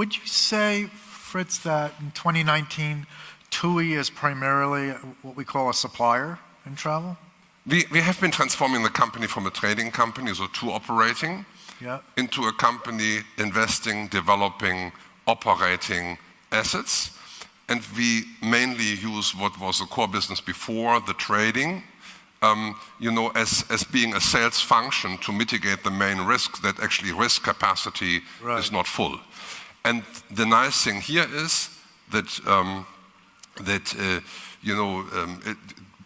Would you say, Fritz, that in 2019, TUI is primarily what we call a supplier in travel? We have been transforming the company from a trading company, so tour operating, into a company investing, developing, operating assets. And we mainly use what was the core business before, the trading, as being a sales function to mitigate the main risk, that actually risk capacity is not full. And the nice thing here is that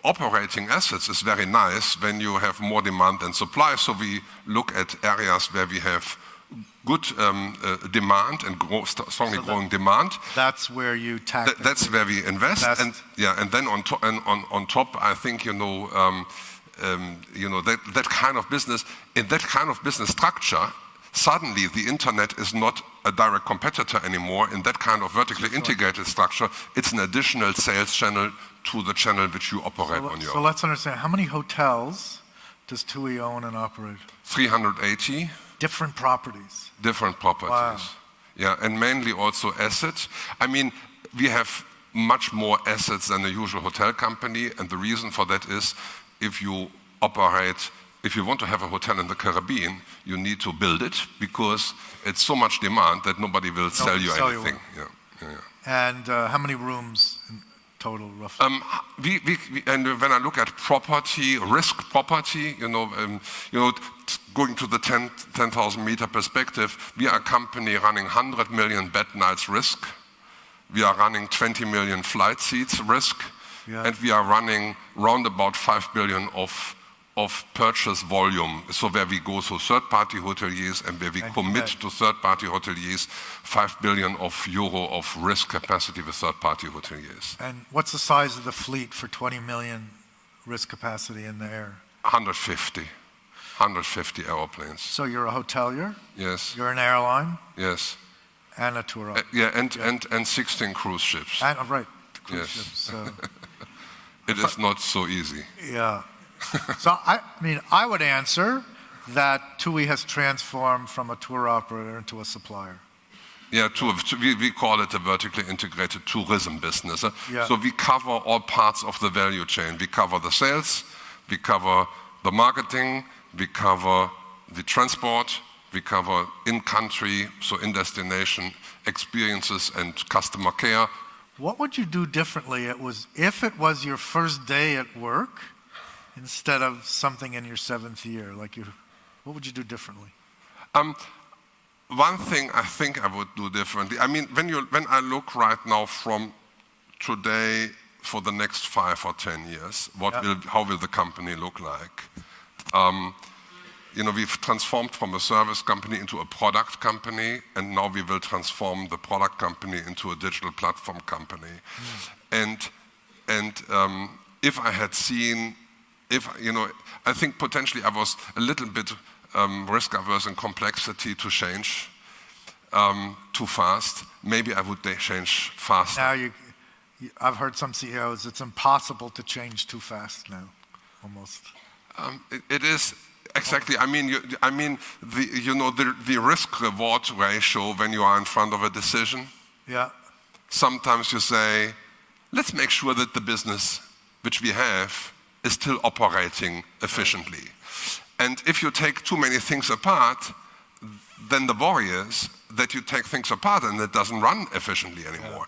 operating assets is very nice when you have more demand than supply. So we look at areas where we have good demand and strongly growing demand. That's where you tackle. That's where we invest, and then on top, I think that kind of business, in that kind of business structure, suddenly the internet is not a direct competitor anymore. In that kind of vertically integrated structure, it's an additional sales channel to the channel which you operate on your own. So let's understand, how many hotels does TUI own and operate? 380. Different properties? Different properties. Wow. Yeah, and mainly also assets. I mean, we have much more assets than a usual hotel company, and the reason for that is if you want to have a hotel in the Caribbean, you need to build it because it's so much demand that nobody will sell you anything. And how many rooms in total, roughly? And when I look at property, risk property, going to the 10,000 meter perspective, we are a company running 100 million bed nights risk. We are running 20 million flight seats risk. And we are running round about 5 billion of purchase volume. So where we go to third-party hoteliers and where we commit to third-party hoteliers 5 billion euro of risk capacity with third-party hoteliers. And what's the size of the fleet for 20 million risk capacity in the air? 150 airplanes. So you're a hotelier? Yes. You're an airline? Yes. And a tour operator? And 16 cruise ships. Right, cruise ships. So. It is not so easy. Yeah. So, I would answer that TUI has transformed from a tour operator into a supplier. Yeah, we call it a vertically integrated tourism business. So we cover all parts of the value chain. We cover the sales, we cover the marketing, we cover the transport, we cover in-country, so in-destination experiences and customer care. What would you do differently if it was your first day at work instead of something in your 7th year? What would you do differently? One thing I think I would do differently, when I look right now from today for the next 5 or 10 years, how will the company look like? We've transformed from a service company into a product company, and now we will transform the product company into a digital platform company. And if I had seen, I think potentially I was a little bit risk averse and complexity to change too fast. Maybe I would change faster. Now I've heard some CEOs, it's impossible to change too fast now, almost. It is. Exactly. The risk-reward ratio when you are in front of a decision. Yeah. Sometimes you say, let's make sure that the business which we have is still operating efficiently. And if you take too many things apart, then the worry is that you take things apart and it doesn't run efficiently anymore.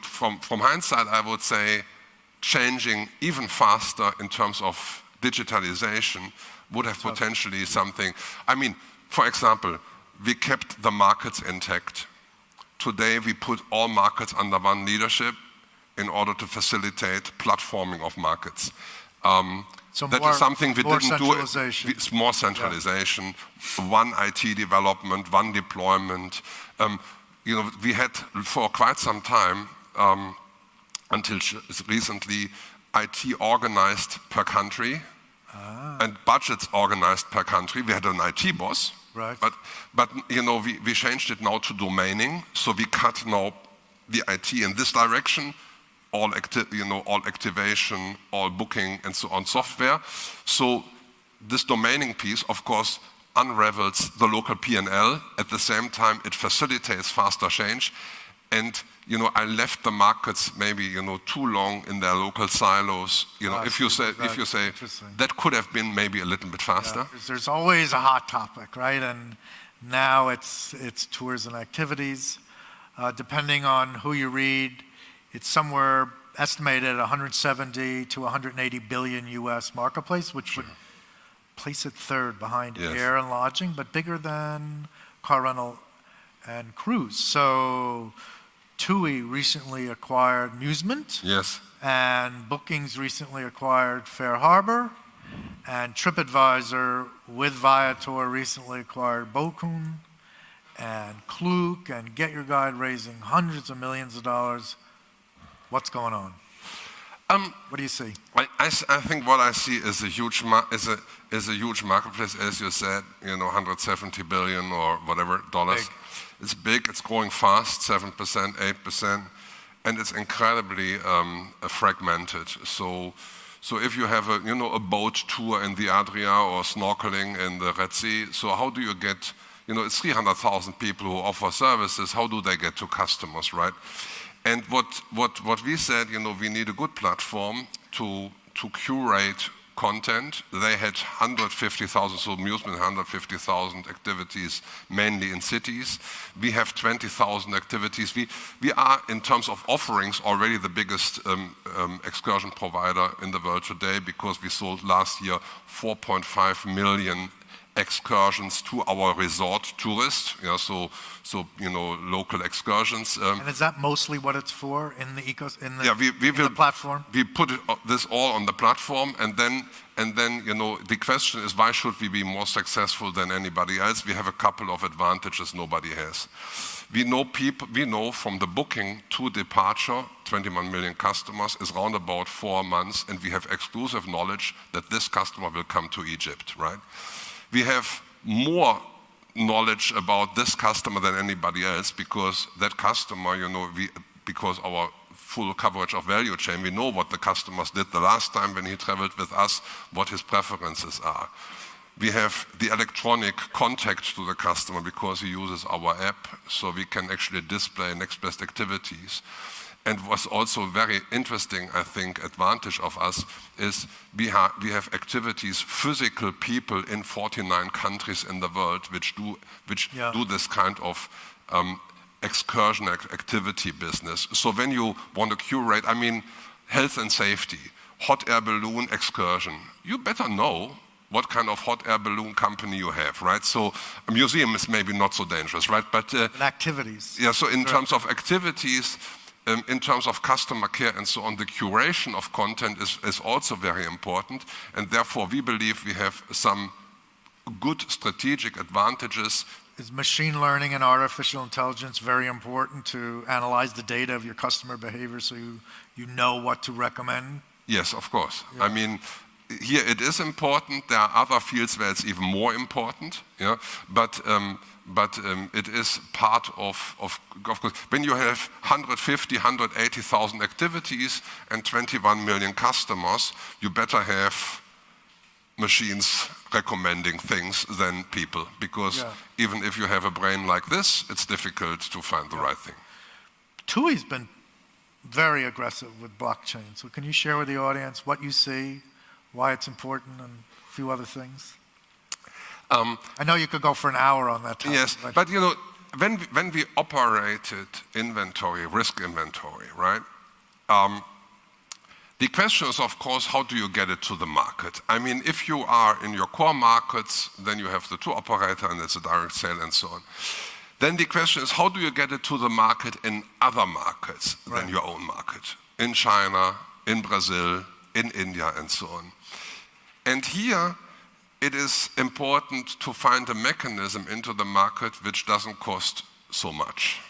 From hindsight, I would say, changing even faster in terms of digitalization would have potentially something. For example, we kept the markets intact. Today, we put all markets under one leadership in order to facilitate platforming of markets. Is something we didn't do. It's more centralization, one IT development, one deployment. We had for quite some time, until recently, IT organized per country and budgets organized per country. We had an IT boss, right. but we changed it now to domaining. So we cut now the IT in this direction, all activation, all booking, and so on software. So this domaining piece, of course, unravels the local P&L. At the same time, it facilitates faster change. And I left the markets maybe too long in their local silos. If you say that could have been maybe a little bit faster. Yeah, there's always a hot topic, right? And now it's tours and activities. Depending on who you read, it's somewhere estimated at 170 to 180 billion US marketplace, which would place it third behind air and lodging, but bigger than car rental and cruise. So TUI recently acquired Musement. Yes. And Bookings recently acquired Fair Harbor. And TripAdvisor with Viator recently acquired Bokun. And Klook and Get Your Guide raising hundreds of millions of dollars. What's going on? What do you see? I think what I see is a huge marketplace, as you said, 170 billion or whatever dollars. Big. It's big, it's growing fast, 7%, 8%, and it's incredibly fragmented. So if you have a boat tour in the Adria or snorkeling in the Red Sea, so how do you get, it's 300,000 people who offer services, how do they get to customers, right? And what we said, we need a good platform to curate content. They had 150,000, so Musement 150,000 activities, mainly in cities. We have 20,000 activities. We are, in terms of offerings, already the biggest excursion provider in the world today, because we sold last year 4.5 million excursions to our resort tourists, local excursions. And is that mostly what it's for in the the platform? We put this all on the platform, and then the question is, why should we be more successful than anybody else? We have a couple of advantages nobody has. We know from the booking to departure, 21 million customers is around about 4 months, and we have exclusive knowledge that this customer will come to Egypt, right? We have more knowledge about this customer than anybody else, because that customer, because our full coverage of value chain, we know what the customers did the last time when he traveled with us, what his preferences are. We have the electronic contact to the customer because he uses our app, so we can actually display next best activities. And what's also very interesting, I think, advantage of us is we have activities, physical people in 49 countries in the world which do this kind of excursion activity business. So when you want to curate, health and safety, hot air balloon excursion, you better know what kind of hot air balloon company you have, right? So a museum is maybe not so dangerous, right? But activities. Yeah, so in terms of activities, in terms of customer care and so on, the curation of content is also very important, and therefore we believe we have some good strategic advantages. Is machine learning and artificial intelligence very important to analyze the data of your customer behavior so you know what to recommend? Yes, of course. Yeah. Here it is important. There are other fields where it's even more important. Yeah, but it is part of course. When you have 150, 180,000 activities and 21 million customers, you better have machines recommending things than people, because even if you have a brain like this, it's difficult to find the right thing. TUI's been very aggressive with blockchain. So can you share with the audience what you see, why it's important, and a few other things? I know you could go for an hour on that topic. Yes, but when we operated inventory, risk inventory, right? The question is, of course, how do you get it to the market? If you are in your core markets, then you have the tour operator and it's a direct sale and so on. Then the question is, how do you get it to the market in other markets than your own market? In China, in Brazil, in India, and so on. And here, it is important to find a mechanism into the market which doesn't cost so much.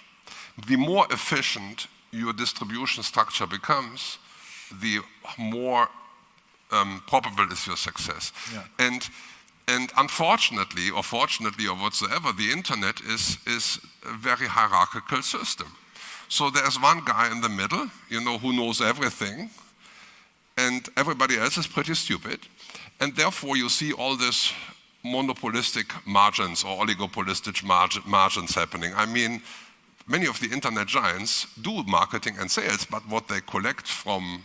The more efficient your distribution structure becomes, the more probable is your success. Yeah. And unfortunately, or fortunately, or whatsoever, the internet is a very hierarchical system. So there's one guy in the middle, who knows everything, and everybody else is pretty stupid. And therefore, you see all this monopolistic margins or oligopolistic margins happening. I mean, many of the internet giants do marketing and sales, but what they collect from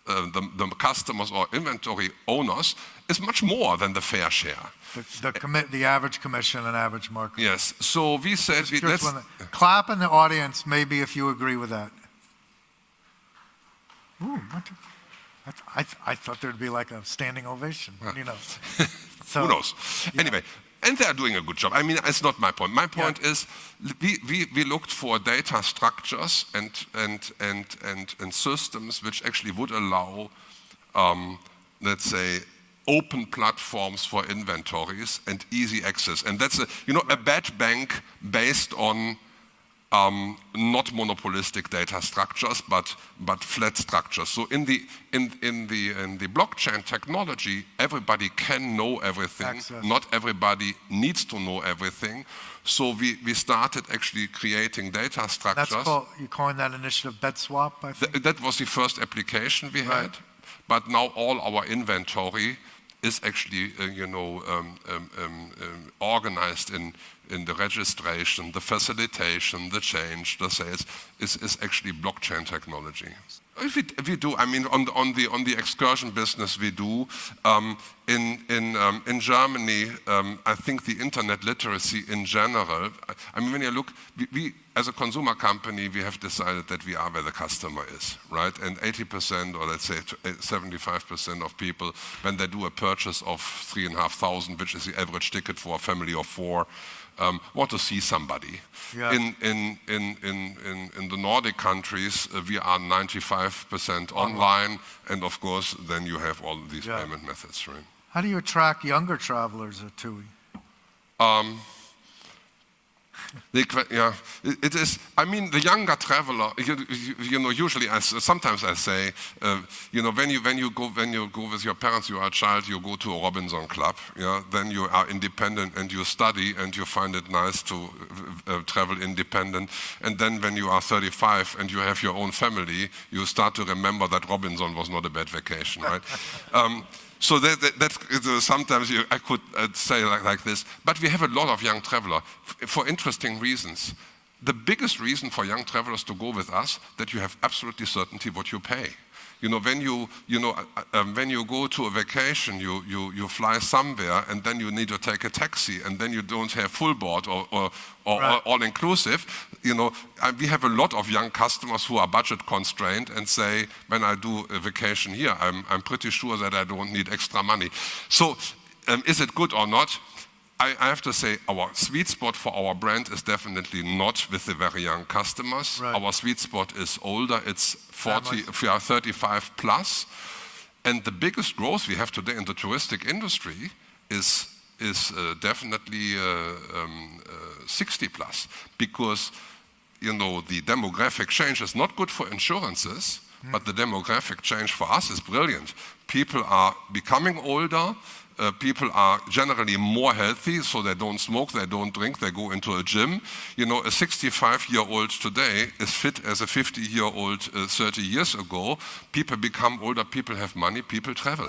the customers or inventory owners is much more than the fair share. The average commission and average market. Yes, so we said, let's... Clap in the audience, maybe if you agree with that. Ooh, I thought there'd be like a standing ovation, you know. So, who knows? Yeah. Anyway, and they're doing a good job. I mean, it's not my point. My point is, we looked for data structures and systems which actually would allow, let's say, open platforms for inventories and easy access. And that's a bad bank based on not monopolistic data structures, but flat structures. So in the blockchain technology, everybody can know everything. Access. Not everybody needs to know everything. So we started actually creating data structures. That's called, you're calling that initiative BedSwap, I think? That was the first application we had. But now all our inventory is actually, organized in the registration, the facilitation, the change, the sales is actually blockchain technology. If we do, I mean, on the excursion business we do in Germany. I think the internet literacy in general. I mean, when you look, we as a consumer company, we have decided that we are where the customer is, right? And 80%, or let's say 75% of people, when they do a purchase of 3,500, which is the average ticket for a family of 4. Want to see somebody. Yeah. In the Nordic countries, we are 95% online, and of course, then you have all these payment methods, right? How do you attract younger travelers at TUI? It is. I mean, the younger traveler. Usually, sometimes I say, when you go with your parents, you are a child, you go to a Robinson Club. Yeah, then you are independent and you study and you find it nice to travel independent. And then when you are 35 and you have your own family, you start to remember that Robinson was not a bad vacation, right? So that sometimes I could say like this, but we have a lot of young travelers for interesting reasons. The biggest reason for young travelers to go with us, that you have absolutely certainty what you pay. When you go to a vacation, you fly somewhere and then you need to take a taxi and then you don't have full board or all inclusive. We have a lot of young customers who are budget constrained and say, when I do a vacation here, I'm pretty sure that I don't need extra money. So is it good or not? I have to say our sweet spot for our brand is definitely not with the very young customers. Right. Our sweet spot is older. It's 35 plus. And the biggest growth we have today in the touristic industry is definitely 60 plus. Because, the demographic change is not good for insurances, but the demographic change for us is brilliant. People are becoming older. People are generally more healthy, so they don't smoke, they don't drink, they go into a gym. A 65-year-old today is fit as a 50-year-old 30 years ago. People become older, people have money, people travel.